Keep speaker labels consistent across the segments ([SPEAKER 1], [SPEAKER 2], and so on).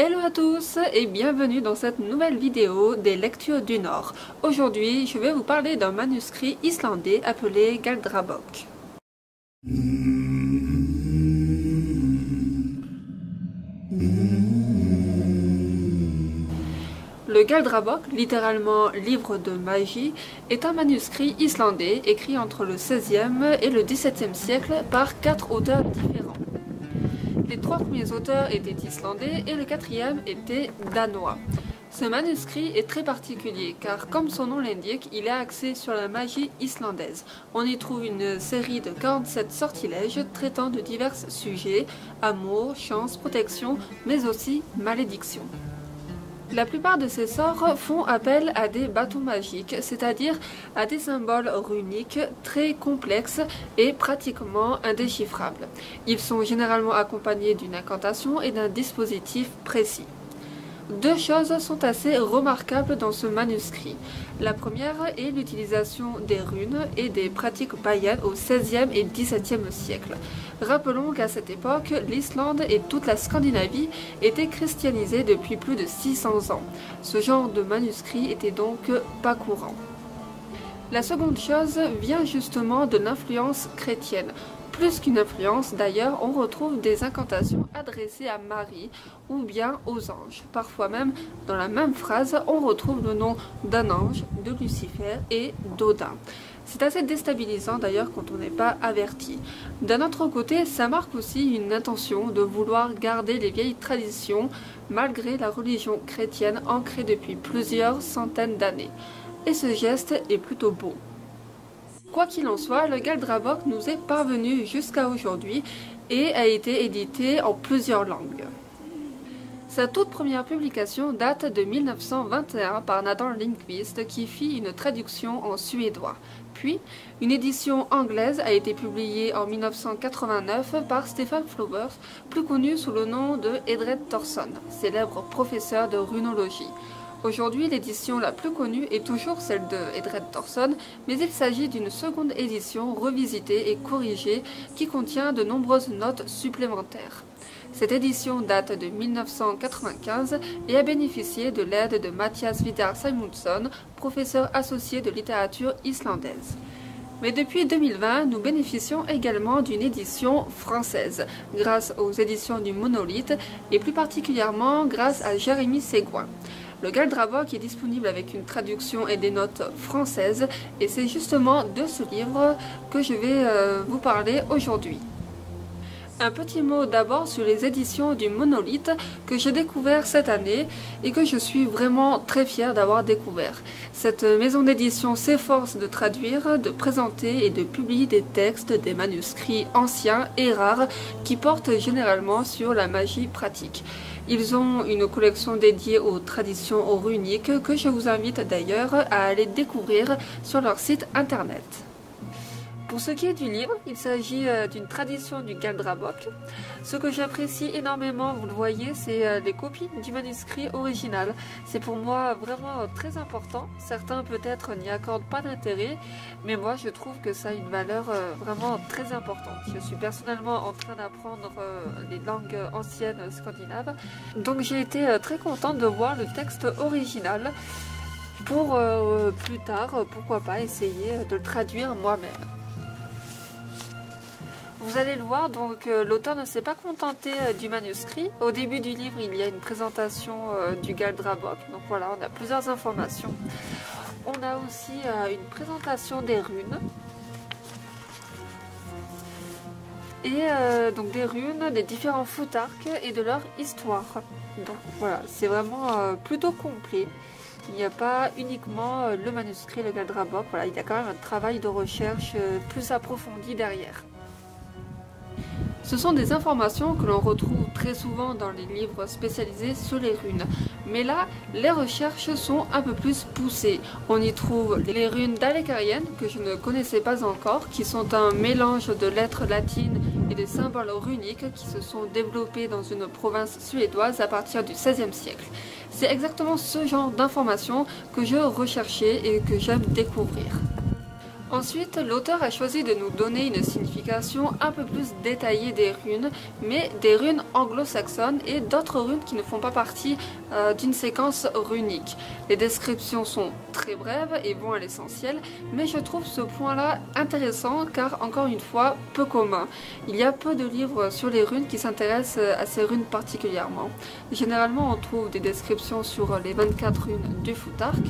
[SPEAKER 1] Hello à tous et bienvenue dans cette nouvelle vidéo des lectures du Nord. Aujourd'hui, je vais vous parler d'un manuscrit islandais appelé Galdrabok. Le Galdrabok, littéralement livre de magie, est un manuscrit islandais écrit entre le XVIe et le XVIIe siècle par 4 auteurs différents. Les 3 premiers auteurs étaient islandais et le 4e était danois. Ce manuscrit est très particulier car, comme son nom l'indique, il est axé sur la magie islandaise. On y trouve une série de 47 sortilèges traitant de divers sujets, amour, chance, protection, mais aussi malédiction. La plupart de ces sorts font appel à des bâtons magiques, c'est-à-dire à des symboles runiques très complexes et pratiquement indéchiffrables. Ils sont généralement accompagnés d'une incantation et d'un dispositif précis. 2 choses sont assez remarquables dans ce manuscrit. La première est l'utilisation des runes et des pratiques païennes au XVIe et XVIIe siècle. Rappelons qu'à cette époque, l'Islande et toute la Scandinavie étaient christianisées depuis plus de 600 ans. Ce genre de manuscrit était donc pas courant. La seconde chose vient justement de l'influence chrétienne. Plus qu'une influence, d'ailleurs, on retrouve des incantations adressées à Marie ou bien aux anges. Parfois même, dans la même phrase, on retrouve le nom d'un ange, de Lucifer et d'Odin. C'est assez déstabilisant d'ailleurs quand on n'est pas averti. D'un autre côté, ça marque aussi une intention de vouloir garder les vieilles traditions malgré la religion chrétienne ancrée depuis plusieurs centaines d'années. Et ce geste est plutôt beau. Quoi qu'il en soit, le Galdrabok nous est parvenu jusqu'à aujourd'hui et a été édité en plusieurs langues. Sa toute première publication date de 1921 par Nathan Lindqvist qui fit une traduction en suédois. Puis, une édition anglaise a été publiée en 1989 par Stephen Flowers, plus connu sous le nom de Edred Thorsson, célèbre professeur de runologie. Aujourd'hui, l'édition la plus connue est toujours celle de Edred Thorsson, mais il s'agit d'une seconde édition revisitée et corrigée qui contient de nombreuses notes supplémentaires. Cette édition date de 1995 et a bénéficié de l'aide de Mathias Vidar Simonsson, professeur associé de littérature islandaise. Mais depuis 2020, nous bénéficions également d'une édition française, grâce aux éditions du Monolithe et plus particulièrement grâce à Jérémy Ségouin. Le Galdrabok est disponible avec une traduction et des notes françaises et c'est justement de ce livre que je vais vous parler aujourd'hui. Un petit mot d'abord sur les éditions du Monolithe que j'ai découvert cette année et que je suis vraiment très fière d'avoir découvert. Cette maison d'édition s'efforce de traduire, de présenter et de publier des textes, des manuscrits anciens et rares qui portent généralement sur la magie pratique. Ils ont une collection dédiée aux traditions runiques que je vous invite d'ailleurs à aller découvrir sur leur site internet. Pour ce qui est du livre, il s'agit d'une tradition du Galdrabok. Ce que j'apprécie énormément, vous le voyez, c'est les copies du manuscrit original. C'est pour moi vraiment très important. Certains peut-être n'y accordent pas d'intérêt, mais moi je trouve que ça a une valeur vraiment très importante. Je suis personnellement en train d'apprendre les langues anciennes scandinaves, donc j'ai été très contente de voir le texte original pour plus tard, pourquoi pas, essayer de le traduire moi-même. Vous allez le voir, donc l'auteur ne s'est pas contenté du manuscrit. Au début du livre, il y a une présentation du Galdrabok. Donc voilà, on a plusieurs informations. On a aussi une présentation des runes. Et donc des runes, des différents futharks et de leur histoire. Donc voilà, c'est vraiment plutôt complet. Il n'y a pas uniquement le manuscrit, le Galdrabok. Voilà, il y a quand même un travail de recherche plus approfondi derrière. Ce sont des informations que l'on retrouve très souvent dans les livres spécialisés sur les runes. Mais là, les recherches sont un peu plus poussées. On y trouve les runes dalékariennes, que je ne connaissais pas encore, qui sont un mélange de lettres latines et de symboles runiques qui se sont développés dans une province suédoise à partir du XVIe siècle. C'est exactement ce genre d'informations que je recherchais et que j'aime découvrir. Ensuite, l'auteur a choisi de nous donner une signification un peu plus détaillée des runes, mais des runes anglo-saxonnes et d'autres runes qui ne font pas partie d'une séquence runique. Les descriptions sont très brèves et vont à l'essentiel, mais je trouve ce point-là intéressant car, encore une fois, peu commun. Il y a peu de livres sur les runes qui s'intéressent à ces runes particulièrement. Généralement, on trouve des descriptions sur les 24 runes du Futhark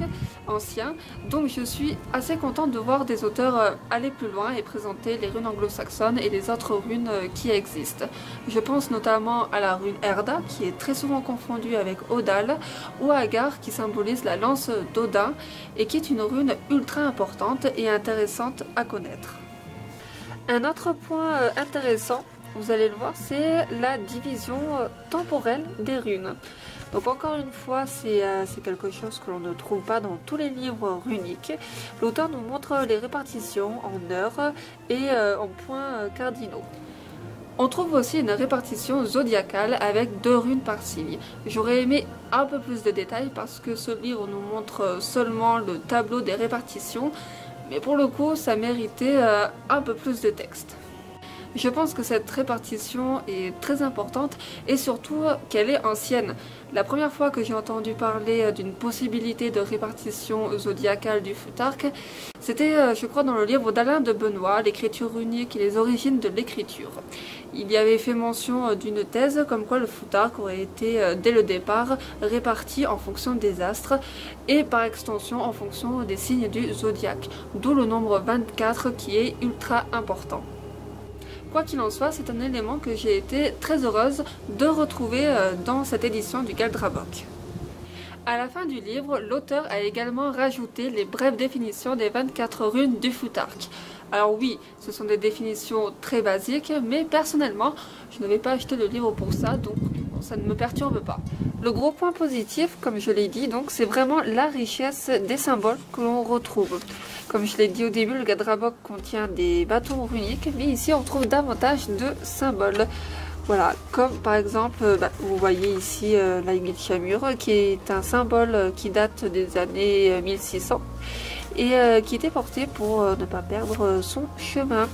[SPEAKER 1] ancien, donc je suis assez contente de voir des auteurs aller plus loin et présenter les runes anglo-saxonnes et les autres runes qui existent. Je pense notamment à la rune Erda qui est très souvent confondue avec Odal, ou à Agar qui symbolise la lance d'Odin et qui est une rune ultra importante et intéressante à connaître. Un autre point intéressant, vous allez le voir, c'est la division temporelle des runes. Donc encore une fois, c'est quelque chose que l'on ne trouve pas dans tous les livres runiques. L'auteur nous montre les répartitions en heures et en points cardinaux. On trouve aussi une répartition zodiacale avec 2 runes par signe. J'aurais aimé un peu plus de détails parce que ce livre nous montre seulement le tableau des répartitions, mais pour le coup, ça méritait un peu plus de texte. Je pense que cette répartition est très importante et surtout qu'elle est ancienne. La première fois que j'ai entendu parler d'une possibilité de répartition zodiacale du Futhark, c'était je crois dans le livre d'Alain de Benoît, l'écriture runique et les origines de l'écriture. Il y avait fait mention d'une thèse comme quoi le Futhark aurait été dès le départ réparti en fonction des astres et par extension en fonction des signes du zodiaque, d'où le nombre 24 qui est ultra important. Quoi qu'il en soit, c'est un élément que j'ai été très heureuse de retrouver dans cette édition du Galdrabok. À la fin du livre, l'auteur a également rajouté les brèves définitions des 24 runes du Futhark. Alors oui, ce sont des définitions très basiques, mais personnellement, je ne vais pas acheter le livre pour ça, donc ça ne me perturbe pas. Le gros point positif, comme je l'ai dit, donc c'est vraiment la richesse des symboles que l'on retrouve. Comme je l'ai dit au début, le Galdrabok contient des bâtons runiques, mais ici on trouve davantage de symboles. Voilà, comme par exemple, vous voyez ici l'Aigilshamur, qui est un symbole qui date des années 1600 et qui était porté pour ne pas perdre son chemin.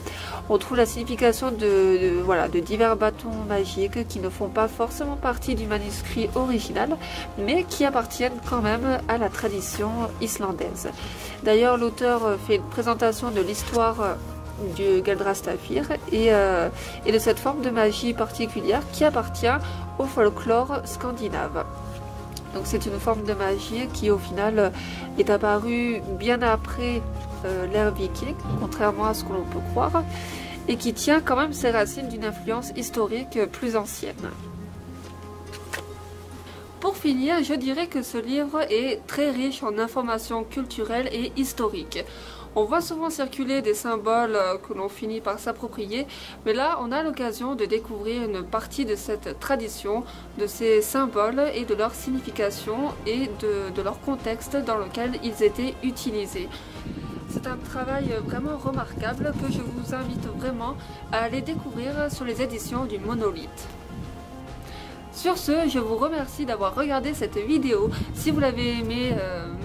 [SPEAKER 1] On trouve la signification de divers bâtons magiques qui ne font pas forcément partie du manuscrit original, mais qui appartiennent quand même à la tradition islandaise. D'ailleurs, l'auteur fait une présentation de l'histoire du Galdrastafir et de cette forme de magie particulière qui appartient au folklore scandinave. Donc c'est une forme de magie qui au final est apparue bien après l'ère viking, contrairement à ce que l'on peut croire, et qui tient quand même ses racines d'une influence historique plus ancienne. Pour finir, je dirais que ce livre est très riche en informations culturelles et historiques. On voit souvent circuler des symboles que l'on finit par s'approprier, mais là on a l'occasion de découvrir une partie de cette tradition, de ces symboles et de leur signification et de leur contexte dans lequel ils étaient utilisés. C'est un travail vraiment remarquable que je vous invite vraiment à aller découvrir sur les éditions du Monolithe. Sur ce, je vous remercie d'avoir regardé cette vidéo. Si vous l'avez aimé,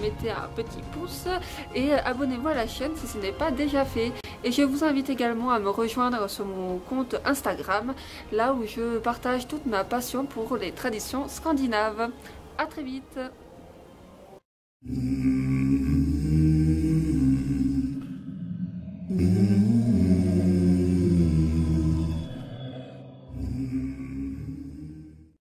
[SPEAKER 1] mettez un petit pouce et abonnez-vous à la chaîne si ce n'est pas déjà fait. Et je vous invite également à me rejoindre sur mon compte Instagram, là où je partage toute ma passion pour les traditions scandinaves. A très vite!